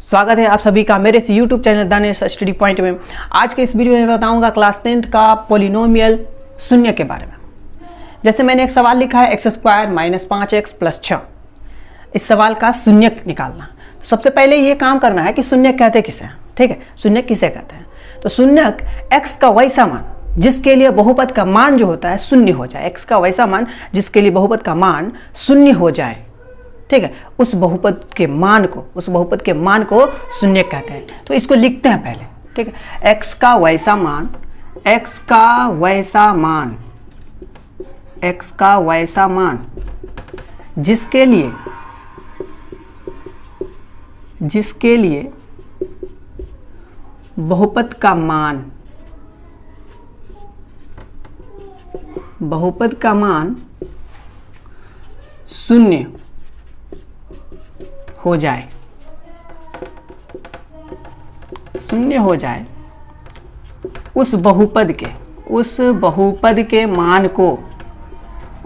स्वागत है आप सभी का मेरे इस YouTube channel Danish study point में। आज के इस वीडियो में बताऊंगा क्लास 10th का पॉलिनोमियल शून्य के बारे में। जैसे मैंने एक सवाल लिखा है x² - 5x + 6। इस सवाल का शून्य निकालना। तो सबसे पहले ये काम करना है कि शून्य कहते किसे हैं, ठीक है। शून्य किसे कहते हैं? तो शून्य x का वैसा मान जिसके लिए बहुपद का मान जो होता है शून्य हो जाए। x का वैसा मान जिसके लिए बहुपद का मान शून्य हो जाए, ठीक है, उस बहुपद के मान को शून्य कहते हैं। तो इसको लिखते हैं पहले, ठीक है। x का वैसा मान जिसके लिए बहुपद का मान शून्य हो जाए,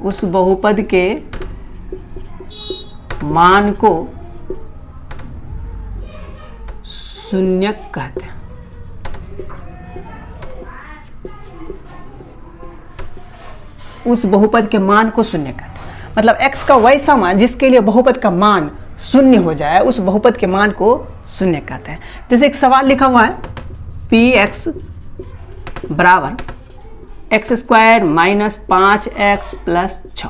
उस बहुपद के मान को शून्य कहते हैं। उस बहुपद के मान को शून्य कहते हैं। मतलब x का वैसा मान जिसके लिए बहुपद का मान शून्य हो जाए, उस बहुपद के मान को शून्य कहते हैं। जैसे एक सवाल लिखा हुआ है px बराबर x² - 5x + 6।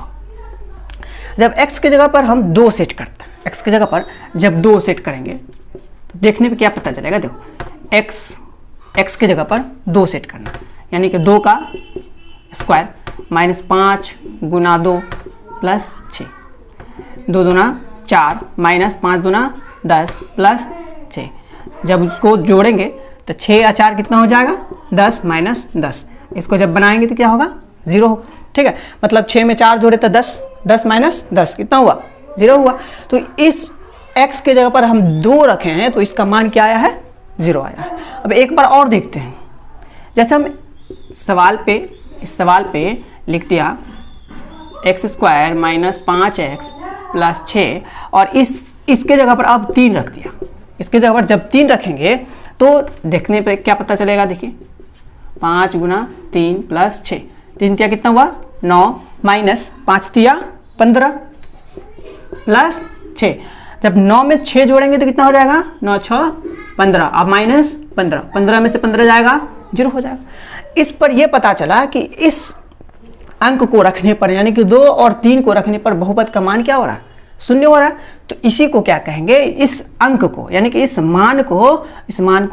जब x की जगह पर हम 2 सेट करते हैं, x की जगह पर जब 2 सेट करेंगे तो देखने पे क्या पता चलेगा। देखो x की जगह पर 2 सेट करना, यानी कि 2 का स्क्वायर -5 × 2 + 6, 2 दूना 4 -5 दूना 10 + 6। जब उसको जोड़ेंगे तो 6 या 4 कितना हो जाएगा? 10 - 10। इसको जब बनाएंगे तो क्या होगा? 0 होगा, ठीक है। मतलब 6 में 4 जोड़े तो 10, 10 - 10 कितना हुआ? 0 हुआ। तो इस x के जगह पर हम 2 रखे हैं तो इसका मान क्या आया है? 0 आया है। अब एक बार और देखते हैं। जैसे हम इस सवाल पे लिख दिया x² - 5x + 6 और इसके जगह पर अब 3 रख दिया। इसके जगह पर जब 3 रखेंगे तो देखने पे क्या पता चलेगा? देखिए 5 × 3 + 6, 3 तिया कितना हुआ? 9 - 5 तिया 15 + 6। जब 9 में 6 जोड़ेंगे तो कितना हो जाएगा? 9 × 6 = 15। अब -15, 15 में से 15 जाएगा 0 हो जाएगा। इस पर यह पता चला कि इस अंक को रखने पर, यानी कि 2 और 3 को रखने पर बहुपद का मान क्या हो रहा है? शून्य हो रहा है। तो इसी को क्या कहेंगे? इस अंक को, यानी कि इस मान को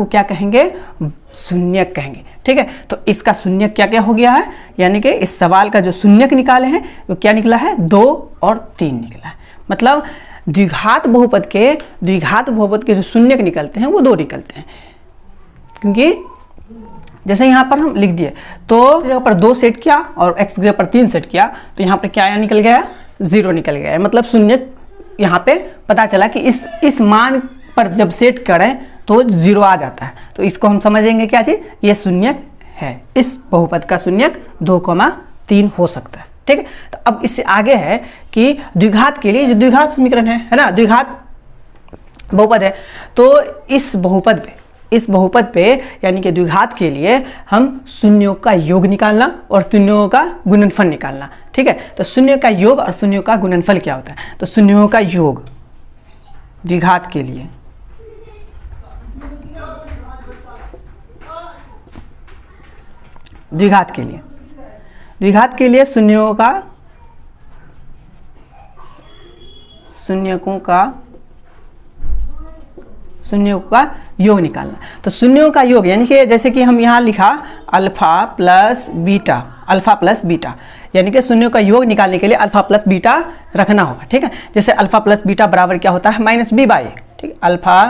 क्या कहेंगे? शून्य कहेंगे, ठीक है। तो इसका शून्य क्या क्या हो गया है? यानी कि इस सवाल का जो शून्य निकाले हैं वो क्या निकला है? 2 और 3 निकला है। मतलब द्विघात बहुपद के जो शून्य निकलते हैं वो 2 निकलते हैं। क्योंकि जैसे यहाँ पर हम लिख दिए तो जगह पर 2 सेट किया और x की जगह पर 3 सेट किया तो यहाँ पर क्या निकल गया? 0 निकल गया। मतलब शून्य यहाँ पे पता चला कि इस मान पर जब सेट करें तो 0 आ जाता है। तो इसको हम समझेंगे क्या चीज? ये शून्य है। इस बहुपद का शून्य 2,3 हो सकता है, ठीक है। तो अब इससे आगे है कि द्विघात के लिए जो द्विघात समीकरण है ना, द्विघात बहुपद है, तो इस बहुपद पे यानी कि द्विघात के लिए हम शून्यों का योग निकालना और शून्यों का गुणनफल निकालना, ठीक है। तो शून्य का योग और शून्यों का गुणनफल क्या होता है? तो शून्यों का योग द्विघात के लिए शून्यों का योग निकालना। तो शून्यों का योग यानी कि जैसे कि हम यहाँ लिखा अल्फा प्लस बीटा, यानी कि शून्यों का योग निकालने के लिए अल्फा प्लस बीटा रखना होगा, ठीक है। जैसे अल्फा प्लस बीटा बराबर क्या होता है? -b/a, ठीक है। अल्फा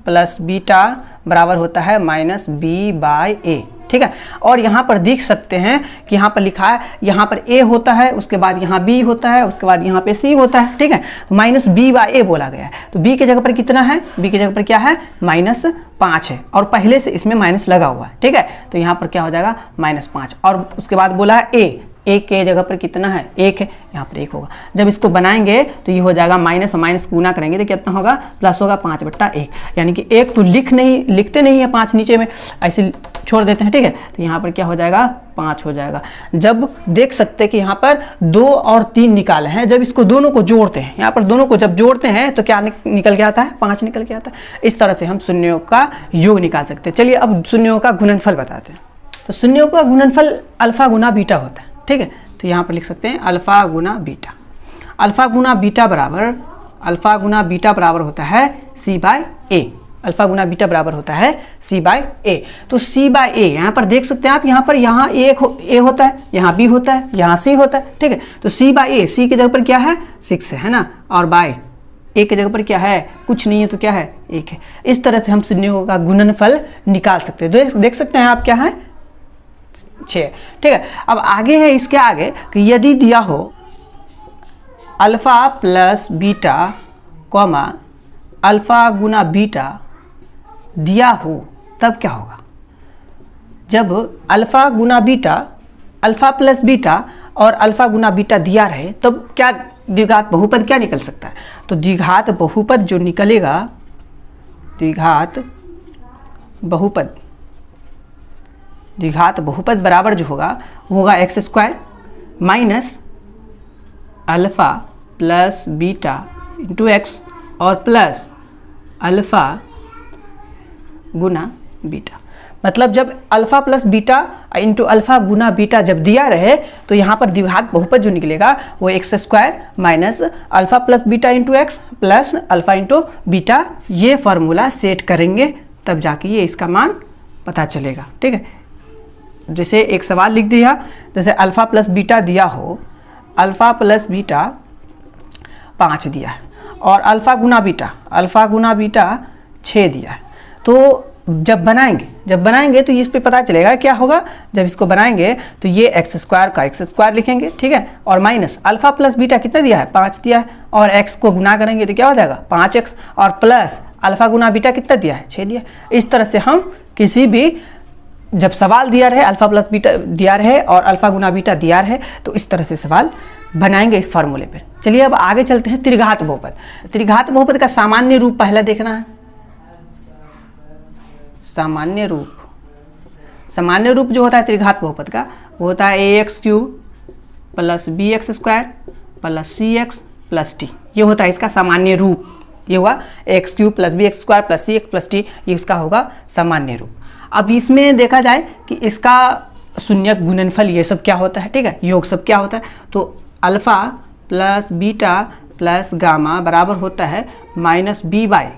प्लस बीटा बराबर होता है -b/a, ठीक है। और यहाँ पर देख सकते हैं कि यहाँ पर लिखा है, यहाँ पर a होता है, उसके बाद यहाँ b होता है, उसके बाद यहाँ पे c होता है, ठीक है। तो -b/a बोला गया है। तो b की जगह पर कितना है? b की जगह पर क्या है? -5 है और पहले से इसमें माइनस लगा हुआ है, ठीक है। तो यहाँ पर क्या हो जाएगा? -5 और उसके बाद बोला है a, एक के जगह पर कितना है, एक है, यहाँ पर एक होगा। जब इसको बनाएंगे तो ये हो जाएगा माइनस और माइनस गुना करेंगे तो कितना होगा, प्लस होगा 5/1, यानी कि एक तो लिखते नहीं है 5 नीचे में, ऐसे छोड़ देते हैं, ठीक है। तो यहाँ पर क्या हो जाएगा, 5 हो जाएगा। जब देख सकते हैं कि यहाँ पर 2 और 3 निकाले हैं, जब इसको दोनों को जोड़ते हैं, यहाँ पर दोनों को जब जोड़ते हैं तो क्या निकल के आता है, 5 निकल के आता है। इस तरह से हम शून्यों का योग निकाल सकते हैं। चलिए अब शून्यों का गुणनफल बताते हैं। तो शून्यों का गुणनफल अल्फा गुना बीटा होता है, ठीक है। तो यहाँ पर लिख सकते हैं अल्फा गुना बीटा। अल्फा गुना बीटा बराबर होता है C/A। अल्फा गुना बीटा बराबर होता है C/A। तो C/A यहाँ पर देख सकते हैं आप, यहाँ पर यहाँ A होता है, यहाँ B होता है, यहाँ C होता है, ठीक है। तो C/A, C की जगह पर क्या है, 6 है ना, और बाय A की जगह पर क्या है, कुछ नहीं है, तो क्या है, 1 है। इस तरह से हम शून्यों का गुणनफल निकाल सकते हैं। देख सकते हैं आप क्या है, 6, ठीक है। अब आगे है, इसके आगे कि यदि दिया हो alpha plus beta comma alpha गुना बीटा दिया हो, तब क्या होगा। जब अल्फा गुना बीटा, अल्फा प्लस बीटा और अल्फा गुना बीटा दिया रहे, तब क्या द्विघात बहुपद क्या निकल सकता है। तो द्विघात बहुपद जो निकलेगा, द्विघात बहुपद बराबर जो होगा वो होगा x² minus alpha plus beta into x और प्लस अल्फा गुना बीटा। मतलब जब alpha plus beta into alpha गुना बीटा जब दिया रहे तो यहाँ पर द्विघात बहुपद जो निकलेगा वो x² minus alpha plus beta into x plus alpha into beta. ये फार्मूला सेट करेंगे तब जाके ये इसका मान पता चलेगा, ठीक है। जैसे एक सवाल लिख दिया, जैसे अल्फा प्लस बीटा दिया हो, अल्फा प्लस बीटा 5 दिया है और अल्फा गुना बीटा 6 दिया है। तो जब बनाएंगे तो इस पे पता चलेगा क्या होगा। जब इसको बनाएंगे तो ये x² का x² लिखेंगे, ठीक है, और माइनस अल्फा प्लस बीटा कितना दिया है, 5 दिया है, और x को गुना करेंगे तो क्या हो जाएगा 5x, और प्लस अल्फा गुना बीटा कितना दिया है, 6 दिया है। इस तरह से हम किसी भी जब सवाल दिया रहे, अल्फा प्लस बीटा दिया रहे और अल्फा गुना बीटा दिया रहे, तो इस तरह से सवाल बनाएंगे इस फार्मूले पर। चलिए अब आगे चलते हैं त्रिघात बहुपद। त्रिघात बहुपद का सामान्य रूप पहला देखना है। सामान्य रूप जो होता है त्रिघात बहुपद का वो होता है ax³ plus bx² plus cx plus t। ये होता है इसका सामान्य रूप। ये हुआ ax³ plus bx² plus cx plus t, ये इसका होगा सामान्य रूप। अब इसमें देखा जाए कि इसका शून्यक गुणनफल ये सब क्या होता है, ठीक है, योग सब क्या होता है। तो alpha plus beta plus gamma बराबर होता है -b/,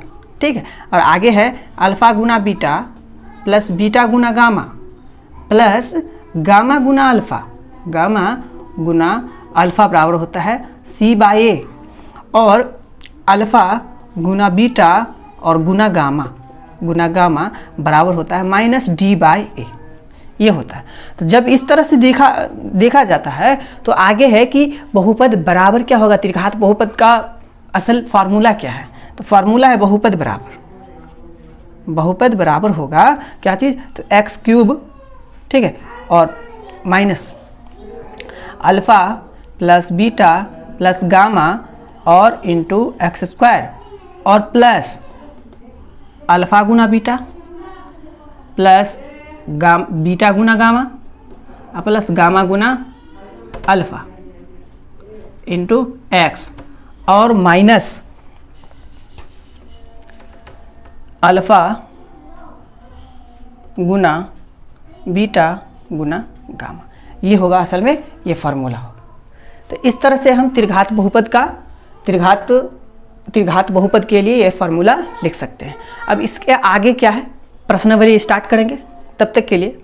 ठीक है। और आगे है अल्फा गुना बीटा प्लस बीटा गुना गामा प्लस गामा गुना अल्फा बराबर होता है C/A, और अल्फा गुना बीटा और गुना गामा बराबर होता है -d/A। ये होता है। तो जब इस तरह से देखा जाता है तो आगे है कि बहुपद बराबर क्या होगा। त्रिघात बहुपद का असल फार्मूला क्या है, तो फार्मूला है बहुपद बराबर होगा क्या चीज़, तो x³ ठीक है, और minus alpha plus beta plus gamma और इंटू x² और प्लस अल्फा गुना बीटा प्लस बीटा गुना गामा प्लस गामा गुना अल्फा इंटू x और माइनस अल्फा गुना बीटा गुना गामा। ये होगा असल में ये फार्मूला होगा। तो इस तरह से हम त्रिघात बहुपद के लिए ये फार्मूला लिख सकते हैं। अब इसके आगे क्या है, प्रश्नावली स्टार्ट करेंगे। तब तक के लिए